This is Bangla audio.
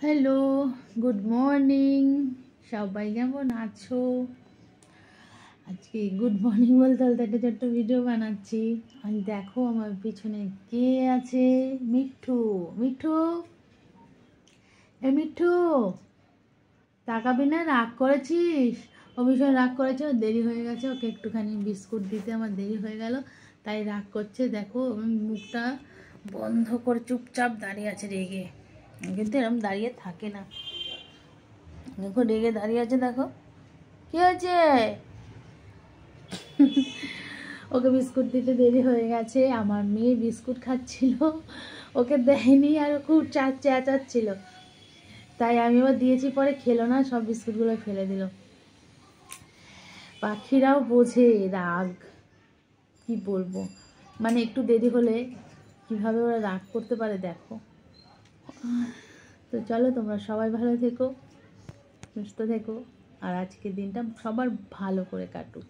Hello, good morning. সবাই কেমন আছো? আজকে গুড মর্নিং বলতে বলতে একটা ছোট্ট ভিডিও বানাচ্ছি। আর দেখো আমার পিছনে কে আছে। মিঠু। মিঠু, এ মিঠু, তাকাবি না? রাগ করেছিস? ও ভীষণ রাগ করেছে, ওর দেরি হয়ে গেছে, ওকে একটুখানি বিস্কুট দিতে আমার দেরি হয়ে গেল, তাই রাগ করছে। দেখো মুখটা বন্ধ করে চুপচাপ দাঁড়িয়ে আছে রেগে, কিন্তু এরকম দাঁড়িয়ে থাকে না। দেখো রেগে দাঁড়িয়ে আছে, দেখো কি হয়েছে। ওকে বিস্কুট দিতে দেরি হয়ে গেছে। আমার মেয়ে বিস্কুট খাচ্ছিল, ওকে দেয়নি, আর ও খুব চেঁচাচ্ছিল, তাই আমি আবার দিয়েছি, পরে খেলো না, সব বিস্কুটগুলো ফেলে দিল। পাখিরাও বোঝে রাগ, কি বলবো, মানে একটু দেরি হলে কিভাবে ওরা রাগ করতে পারে দেখো। তো চলো, তোমরা সবাই ভালো থেকো, সুস্থ থেকো, আর আজকের দিনটা সবার ভালো করে কাটুক।